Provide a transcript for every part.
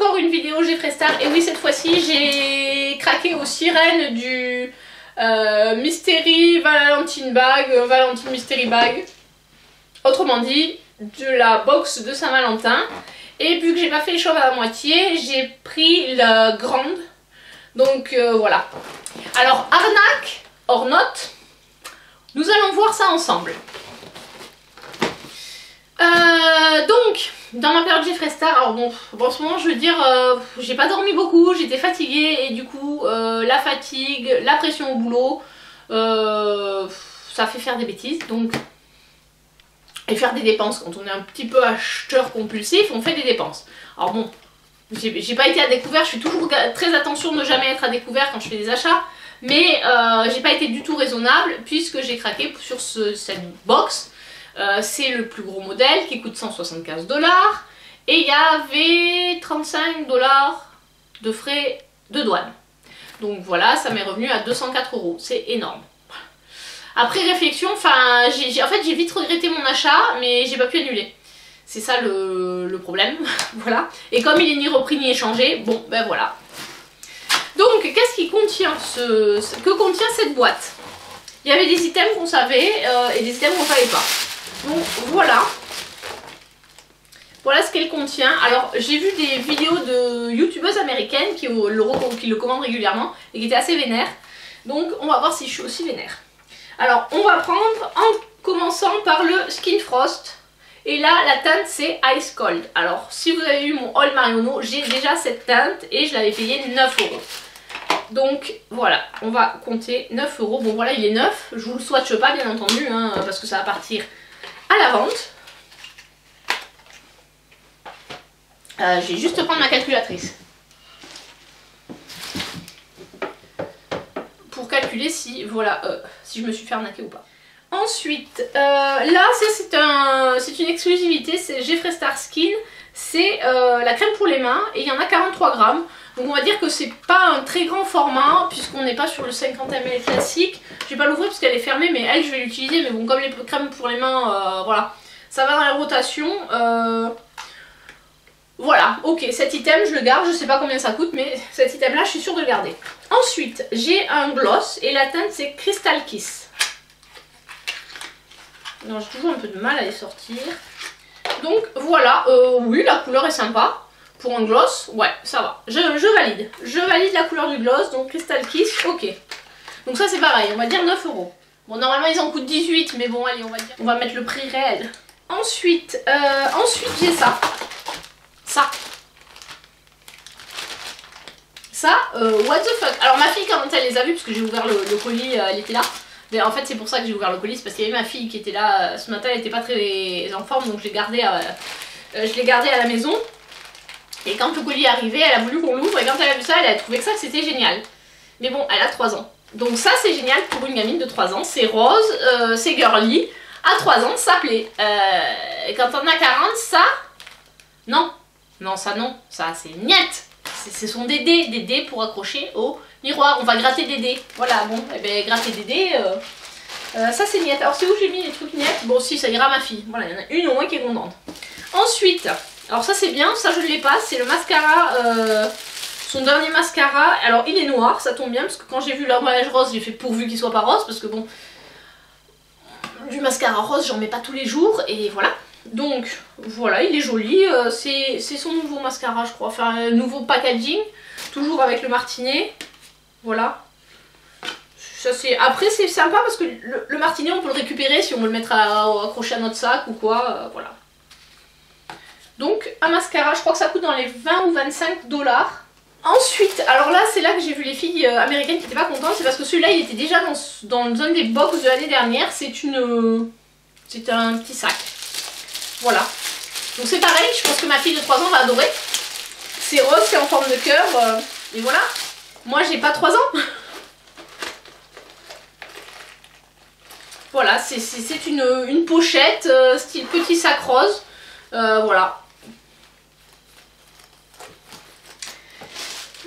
encore une vidéo Jeffree Star. Et oui, cette fois-ci, j'ai craqué aux sirènes du Mystery Valentine Bag, Valentine Mystery Bag. Autrement dit, de la box de Saint-Valentin. Et vu que j'ai pas fait les choses à la moitié, j'ai pris la grande. Donc voilà. Alors, arnaque, hors note, nous allons voir ça ensemble. Donc, dans ma période Jeffree Star, alors bon, en ce moment je veux dire, j'ai pas dormi beaucoup, j'étais fatiguée et du coup, la fatigue, la pression au boulot, ça fait faire des bêtises, donc, et faire des dépenses. Quand on est un petit peu acheteur compulsif, on fait des dépenses. Alors bon, j'ai pas été à découvert, je suis toujours très attention de ne jamais être à découvert quand je fais des achats, mais j'ai pas été du tout raisonnable puisque j'ai craqué sur cette box. C'est le plus gros modèle qui coûte 175 $ et il y avait 35 $ de frais de douane. Donc voilà, ça m'est revenu à 204 €, c'est énorme. Après réflexion, enfin, en fait j'ai vite regretté mon achat, mais j'ai pas pu annuler. C'est ça le problème, voilà. Et comme il est ni repris ni échangé, bon ben voilà. Donc qu'est-ce qui contient que contient cette boîte? Il y avait des items qu'on savait et des items qu'on savait pas. Donc voilà. Voilà ce qu'elle contient. Alors j'ai vu des vidéos de youtubeuses américaines qui le commandent régulièrement et qui étaient assez vénères. Donc on va voir si je suis aussi vénère. Alors on va prendre en commençant par le Skin Frost. Et là la teinte c'est Ice Cold. Alors si vous avez vu mon haul Mariono, j'ai déjà cette teinte et je l'avais payé 9 €. Donc voilà, on va compter 9 €. Bon voilà, il est neuf. Je vous le swatche pas bien entendu hein, parce que ça va partir à la vente. Je vais juste prendre ma calculatrice pour calculer si voilà si je me suis fait arnaquer ou pas. Ensuite, là c'est une exclusivité, c'est Jeffree Star Skin, c'est la crème pour les mains et il y en a 43 grammes. Donc on va dire que c'est pas un très grand format puisqu'on n'est pas sur le 50 ml classique. Je vais pas l'ouvrir parce qu'elle est fermée, mais elle je vais l'utiliser. Mais bon, comme les crèmes pour les mains, voilà, ça va dans la rotation. Voilà, ok, cet item je le garde, je sais pas combien ça coûte, mais cet item là je suis sûre de le garder. Ensuite, j'ai un gloss et la teinte c'est Crystal Kiss. Non, j'ai toujours un peu de mal à les sortir. Donc voilà, oui, la couleur est sympa. Pour un gloss, ouais, ça va. Je valide. Je valide la couleur du gloss, donc Crystal Kiss, ok. Donc ça c'est pareil, on va dire 9 €. Bon, normalement ils en coûtent 18, mais bon, allez, on va mettre le prix réel. Ensuite j'ai ça. Ça, what the fuck. Alors ma fille, quand elle les a vus, parce que j'ai ouvert le colis, elle était là. Mais en fait c'est pour ça que j'ai ouvert le colis, parce qu'il y avait ma fille qui était là ce matin, elle était pas très en forme, donc je l'ai gardée à la maison. Et quand le colis est arrivé, elle a voulu qu'on l'ouvre et quand elle a vu ça, elle a trouvé que c'était génial. Mais bon, elle a 3 ans. Donc ça c'est génial pour une gamine de 3 ans. C'est rose, c'est girly. À 3 ans, ça plaît. Et quand on a 40, ça... Non. Non, ça non. Ça c'est niette. Ce sont des dés pour accrocher au miroir. On va gratter des dés. Voilà, bon, et ben gratter des dés... ça c'est niette. Alors c'est où j'ai mis les trucs niettes? Bon si, ça ira à ma fille. Voilà, il y en a une au moins qui est contente. Ensuite... Alors ça c'est bien, ça je ne l'ai pas, c'est le mascara, son dernier mascara. Alors il est noir, ça tombe bien, parce que quand j'ai vu l'emballage rose, j'ai fait pourvu qu'il soit pas rose, parce que bon, du mascara rose j'en mets pas tous les jours, et voilà. Donc voilà, il est joli, c'est son nouveau mascara je crois, enfin nouveau packaging, toujours avec le martinet, voilà. Ça, après c'est sympa parce que le martinet on peut le récupérer si on veut le mettre accrocher à notre sac ou quoi, voilà. Donc un mascara, je crois que ça coûte dans les 20 ou 25 $. Ensuite, alors là c'est là que j'ai vu les filles américaines qui n'étaient pas contentes, c'est parce que celui-là il était déjà dans une des box de l'année dernière, c'est un petit sac. Voilà. Donc c'est pareil, je pense que ma fille de 3 ans va adorer. C'est rose, c'est en forme de cœur, et voilà. Moi j'ai pas 3 ans. Voilà, c'est une pochette, style petit sac rose, voilà.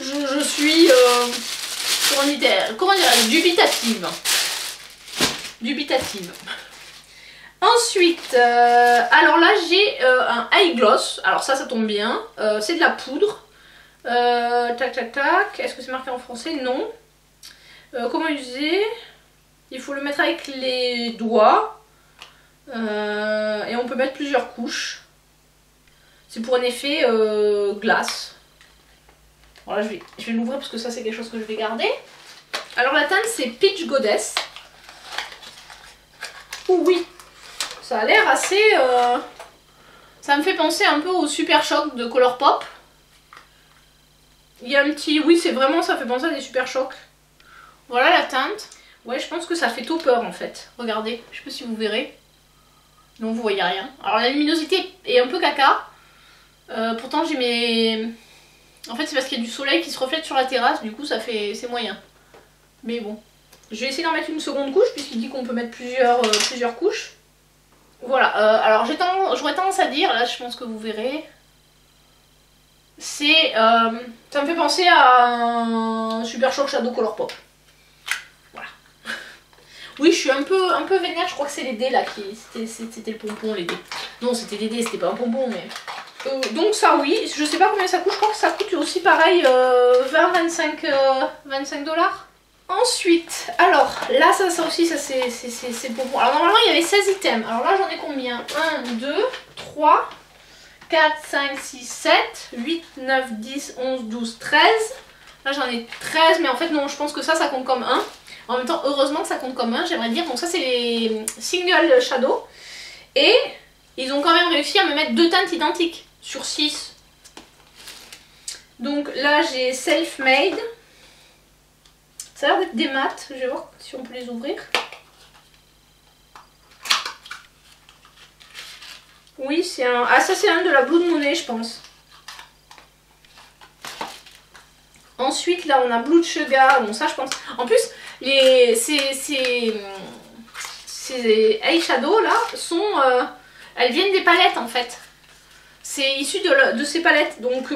Je suis, comment dire, dubitative. Ensuite, alors là j'ai un eye gloss, alors ça tombe bien, c'est de la poudre, Tac tac tac. Est-ce que c'est marqué en français? Non. Comment user? Il faut le mettre avec les doigts. Et on peut mettre plusieurs couches. C'est pour un effet glace. Voilà, je vais l'ouvrir parce que ça c'est quelque chose que je vais garder. Alors la teinte c'est Peach Goddess. Oh oui, ça a l'air assez... Ça me fait penser un peu au Super Choc de Colourpop. Il y a un petit... Oui, c'est vraiment, ça fait penser à des Super Chocs. Voilà la teinte. Ouais, je pense que ça fait topper en fait. Regardez, je sais pas si vous verrez. Non, vous voyez rien. Alors la luminosité est un peu caca. Pourtant j'ai mes... En fait c'est parce qu'il y a du soleil qui se reflète sur la terrasse, du coup ça fait... c'est moyen. Mais bon. Je vais essayer d'en mettre une seconde couche puisqu'il dit qu'on peut mettre plusieurs couches. Voilà, alors j'aurais tendance à dire, là je pense que vous verrez, c'est... ça me fait penser à un Super Choc Shadow Colourpop. Voilà. Oui, je suis un peu vénère, je crois que c'est les dés là qui... C'était le pompon, les dés. Non, c'était des dés, c'était pas un pompon, mais... donc ça oui, je sais pas combien ça coûte, je crois que ça coûte aussi pareil 25 $. Ensuite, alors là ça aussi ça c'est pour moi. Alors normalement il y avait 16 items, alors là j'en ai combien? 1, 2, 3, 4, 5, 6, 7, 8, 9, 10, 11, 12, 13. Là j'en ai 13 mais en fait non, je pense que ça compte comme 1. En même temps heureusement que ça compte comme 1, j'aimerais dire. Donc ça c'est les single shadow. Et ils ont quand même réussi à me mettre 2 teintes identiques sur 6. Donc là j'ai self-made. Ça a l'air d'être des mats, je vais voir si on peut les ouvrir. Oui, c'est un... Ah ça c'est un de la Blood Money je pense. Ensuite là on a Blood Sugar, bon ça je pense... En plus, ces eyeshadows là sont... elles viennent des palettes en fait. C'est issu de ces palettes. Donc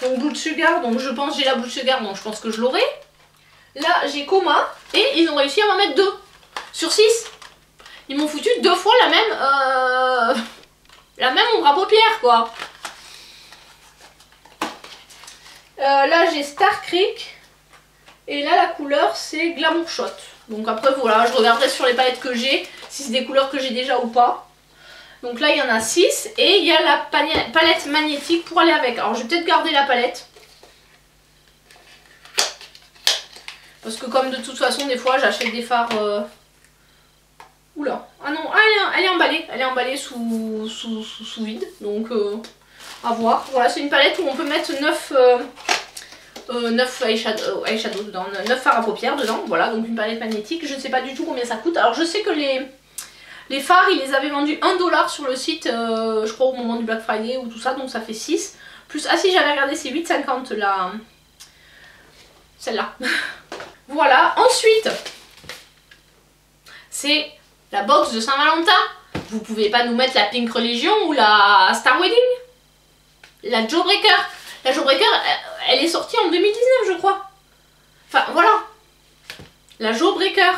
Blood Sugar, donc je pense j'ai la Blood Sugar, donc je pense que je l'aurai. Là j'ai Coma et ils ont réussi à m'en mettre 2 sur 6. Ils m'ont foutu 2 fois la même ombre à paupières quoi. Là j'ai Star Creek et là la couleur c'est Glamour Shot. Donc après voilà, je regarderai sur les palettes que j'ai si c'est des couleurs que j'ai déjà ou pas. Donc là il y en a 6 et il y a la palette magnétique pour aller avec. Alors je vais peut-être garder la palette. Parce que comme de toute façon des fois j'achète des fards... Oula, ah non, ah, elle est emballée sous vide, donc à voir. Voilà, c'est une palette où on peut mettre 9 eyeshadows dedans, 9 fards à paupières dedans, voilà, donc une palette magnétique. Je ne sais pas du tout combien ça coûte. Alors je sais que les fards, ils les avaient vendus 1 $ sur le site, je crois au moment du Black Friday ou tout ça, donc ça fait 6. Plus, ah si j'avais regardé, c'est 8,50 là, celle-là. Voilà, ensuite, c'est la box de Saint-Valentin. Vous pouvez pas nous mettre la Pink Religion ou la Star Wedding? La Jawbreaker. La Jawbreaker, elle est sortie en 2019 je crois. Enfin voilà. La Jawbreaker.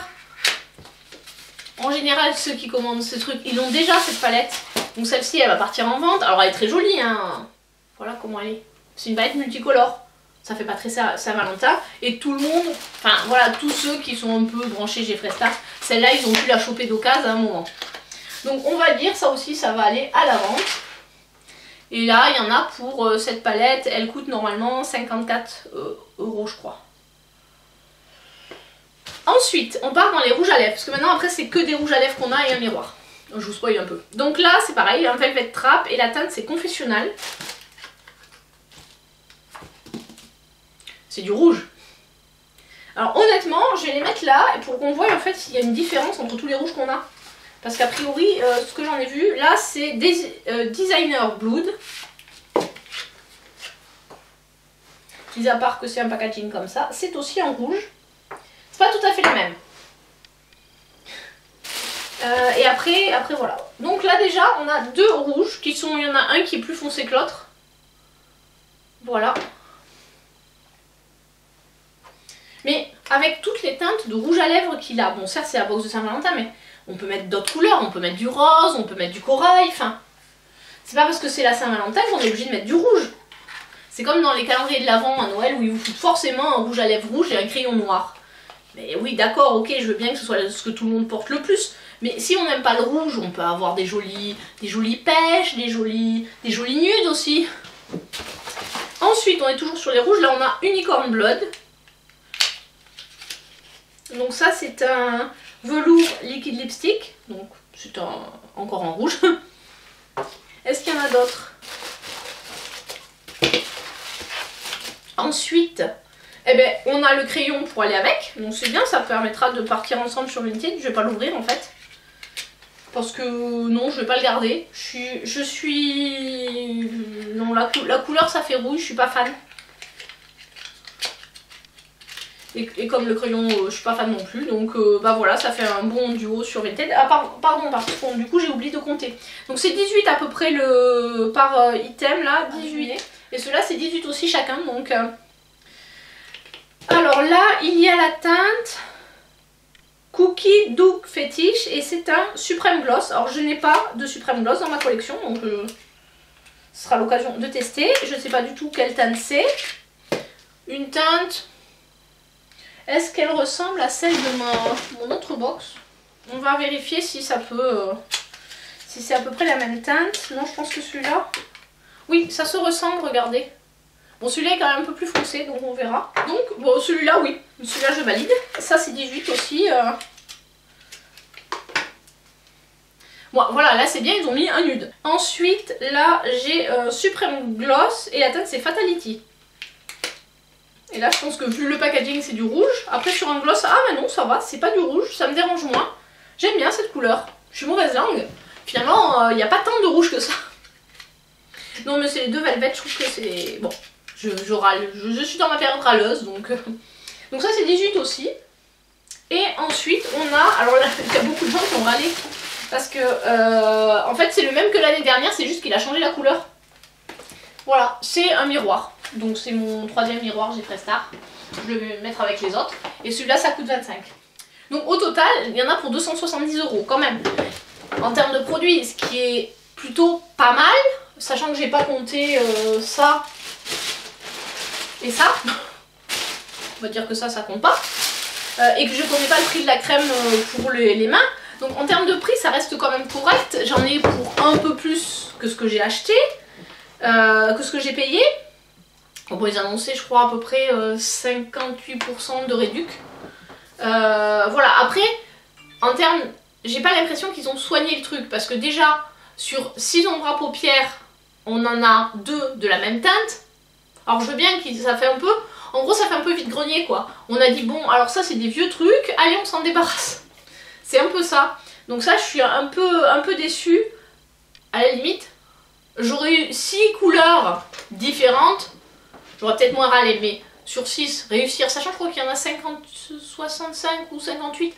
En général ceux qui commandent ce truc, ils ont déjà cette palette. Donc celle-ci elle va partir en vente. Alors elle est très jolie hein. Voilà comment elle est. C'est une palette multicolore. Ça fait pas très Saint-Valentin. Et tout le monde, enfin voilà, tous ceux qui sont un peu branchés Jeffree Star, celle-là ils ont pu la choper d'occasion à un moment. Donc on va dire ça aussi, ça va aller à la vente. Et là il y en a pour cette palette, elle coûte normalement 54 € je crois. Ensuite on part dans les rouges à lèvres, parce que maintenant après c'est que des rouges à lèvres qu'on a et un miroir. Je vous spoil un peu. Donc là c'est pareil, un Velvet Trap et la teinte c'est Confessionnal. C'est du rouge. Alors honnêtement, je vais les mettre là pour qu'on voit en fait s'il y a une différence entre tous les rouges qu'on a. Parce qu'a priori, ce que j'en ai vu, là c'est Designer Blood. Mis à part que c'est un packaging comme ça, c'est aussi en rouge. C'est pas tout à fait la même. Et après voilà. Donc là déjà, on a 2 rouges qui sont, il y en a un qui est plus foncé que l'autre. Voilà. Mais avec toutes les teintes de rouge à lèvres qu'il a, bon certes c'est la box de Saint-Valentin, mais on peut mettre d'autres couleurs, on peut mettre du rose, on peut mettre du corail, enfin... C'est pas parce que c'est la Saint-Valentin qu'on est obligé de mettre du rouge. C'est comme dans les calendriers de l'Avent à Noël où ils vous foutent forcément un rouge à lèvres rouge et un crayon noir. Mais oui, d'accord, ok, je veux bien que ce soit ce que tout le monde porte le plus. Mais si on n'aime pas le rouge, on peut avoir des jolies pêches, des jolis nudes aussi. Ensuite, on est toujours sur les rouges. Là, on a Unicorn Blood. Donc ça, c'est un velours liquide lipstick. Donc c'est encore en rouge. Est-ce qu'il y en a d'autres? Ensuite, eh ben, on a le crayon pour aller avec. Donc c'est bien, ça permettra de partir ensemble sur Vinted. Je vais pas l'ouvrir en fait. Parce que non, je vais pas le garder. Je suis... Non, la couleur ça fait rouge, je suis pas fan. Et comme le crayon, je suis pas fan non plus. Donc bah voilà, ça fait un bon duo sur Vinted. Ah pardon, par contre, du coup j'ai oublié de compter. Donc c'est 18 à peu près par item là, 18. Et ceux-là c'est 18 aussi chacun. Donc alors là, il y a la teinte Cookie Dough Fetish et c'est un Supreme Gloss. Alors je n'ai pas de Supreme Gloss dans ma collection, donc ce sera l'occasion de tester. Je ne sais pas du tout quelle teinte c'est. Une teinte... Est-ce qu'elle ressemble à celle de mon autre box? On va vérifier si ça peut... si c'est à peu près la même teinte. Non, je pense que celui-là... Oui, ça se ressemble, regardez. Bon, celui-là est quand même un peu plus foncé, donc on verra. Donc, bon, celui-là, oui. Celui-là, je valide. Ça, c'est 18 aussi. Bon, voilà, là, c'est bien, ils ont mis un nude. Ensuite, là, j'ai Supreme Gloss et la teinte, c'est Fatality. Et là, je pense que vu le packaging, c'est du rouge. Après, sur un gloss, ah, mais non, ça va, c'est pas du rouge, ça me dérange moins. J'aime bien cette couleur. Je suis mauvaise langue. Finalement, il n'y a pas tant de rouge que ça. Non, mais c'est les deux Velvet, je trouve que c'est... Bon, je râle. Je suis dans ma période râleuse, donc... Donc ça, c'est 18 aussi. Et ensuite, on a... Alors là, il y a beaucoup de gens qui ont râlé. Parce que, en fait, c'est le même que l'année dernière, c'est juste qu'il a changé la couleur. Voilà, c'est un miroir. Donc c'est mon troisième miroir, j'ai Prestar. Je vais le mettre avec les autres. Et celui-là, ça coûte 25. Donc au total, il y en a pour 270 € quand même. En termes de produits, ce qui est plutôt pas mal. Sachant que j'ai pas compté ça et ça. On va dire que ça compte pas. Et que je connais pas le prix de la crème pour les mains. Donc en termes de prix, ça reste quand même correct. J'en ai pour un peu plus que ce que j'ai acheté. Que ce que j'ai payé. Bon, ils annonçaient, je crois, à peu près 58% de réduc. Voilà, après, en termes... J'ai pas l'impression qu'ils ont soigné le truc. Parce que déjà, sur 6 ombres à paupières, on en a 2 de la même teinte. Alors je veux bien que ça fait un peu... En gros, ça fait un peu vide-grenier, quoi. On a dit, bon, alors ça, c'est des vieux trucs. Allez, on s'en débarrasse. C'est un peu ça. Donc ça, je suis un peu déçue. À la limite, j'aurais eu 6 couleurs différentes. J'aurais peut-être moins râlé, mais sur 6, réussir. Sachant, je crois qu'il y en a 65 ou 58.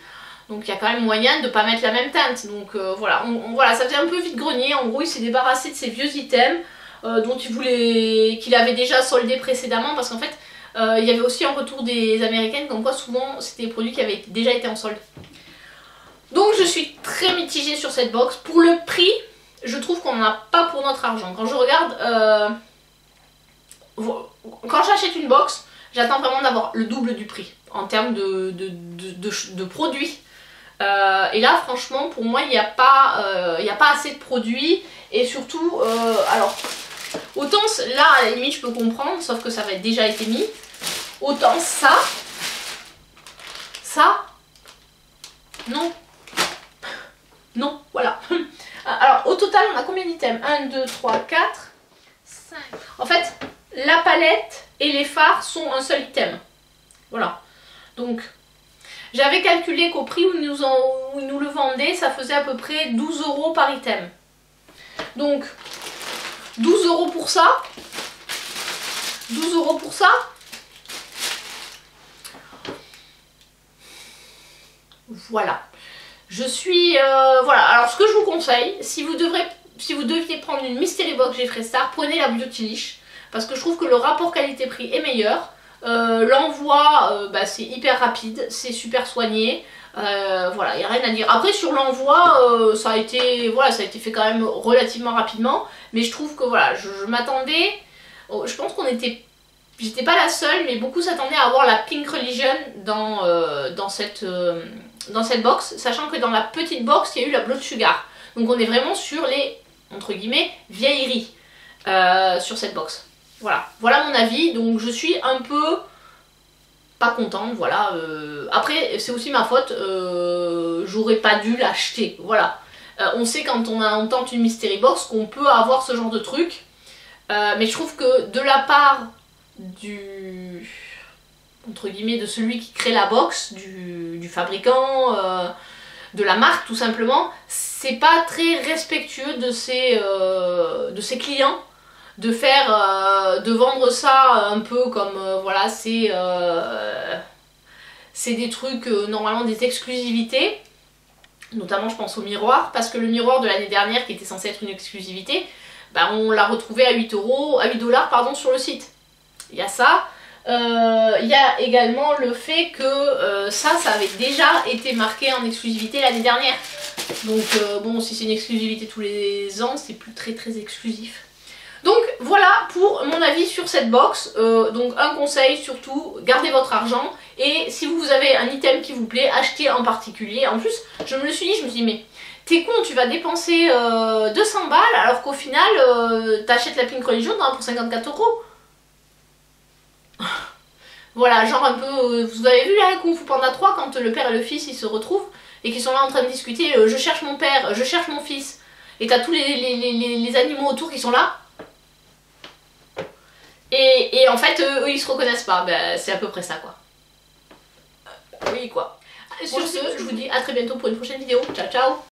Donc il y a quand même moyen de ne pas mettre la même teinte. Donc voilà, voilà, ça faisait un peu vide-grenier. En gros, il s'est débarrassé de ses vieux items dont qu'il avait déjà soldé précédemment. Parce qu'en fait, il y avait aussi un retour des Américaines, comme quoi souvent c'était des produits qui avaient déjà été en solde. Donc je suis très mitigée sur cette box. Pour le prix, je trouve qu'on n'en a pas pour notre argent. Quand je regarde... quand j'achète une box, j'attends vraiment d'avoir le double du prix en termes de produits. Et là, franchement, pour moi, il n'y a pas assez de produits. Et surtout, alors, autant là, à la limite, je peux comprendre, sauf que ça va déjà été mis. Autant ça, non. Non, voilà. Alors, au total, on a combien d'items? 1, 2, 3, 4, 5. En fait, la palette et les fards sont un seul item. Voilà. Donc, j'avais calculé qu'au prix où ils nous le vendaient, ça faisait à peu près 12 € par item. Donc, 12 € pour ça. 12 € pour ça. Voilà. Je suis... voilà. Alors, ce que je vous conseille, si vous deviez prendre une Mystery Box Jeffree Star, prenez la Beautylish. Parce que je trouve que le rapport qualité-prix est meilleur. L'envoi, c'est hyper rapide, c'est super soigné. Voilà, il n'y a rien à dire. Après, sur l'envoi, ça a été fait quand même relativement rapidement. Mais je trouve que voilà, je m'attendais je pense qu'on était... J'étais pas la seule, mais beaucoup s'attendaient à avoir la Pink Religion dans cette box, sachant que dans la petite box, il y a eu la Blood Sugar. Donc on est vraiment sur les, entre guillemets, vieilleries sur cette box. Voilà, voilà mon avis, donc je suis un peu pas contente, voilà. Après, c'est aussi ma faute, j'aurais pas dû l'acheter, voilà. On sait quand on tente une Mystery Box qu'on peut avoir ce genre de truc, mais je trouve que de la part du... entre guillemets, de celui qui crée la box, du fabricant, de la marque tout simplement, c'est pas très respectueux de ses clients de faire, de vendre ça un peu comme, voilà, c'est des trucs, normalement des exclusivités, notamment je pense au miroir, parce que le miroir de l'année dernière qui était censé être une exclusivité, bah, on l'a retrouvé à 8 $, pardon, sur le site. Il y a ça. Il y a également le fait que ça avait déjà été marqué en exclusivité l'année dernière. Donc bon, si c'est une exclusivité tous les ans, c'est plus très exclusif. Donc voilà pour mon avis sur cette box. Donc un conseil surtout, gardez votre argent. Et si vous avez un item qui vous plaît, achetez en particulier. En plus, je me suis dit, mais t'es con, tu vas dépenser 200 balles alors qu'au final, t'achètes la Pink Religion pour 54 €. Voilà, genre un peu, vous avez vu là Kung Fu Panda 3 quand le père et le fils ils se retrouvent et qu'ils sont là en train de discuter, je cherche mon père, je cherche mon fils, et t'as tous les animaux autour qui sont là. Et en fait, eux ils se reconnaissent pas, ben, c'est à peu près ça quoi. Oui quoi. Sur ce, je vous dis à très bientôt pour une prochaine vidéo, ciao ciao.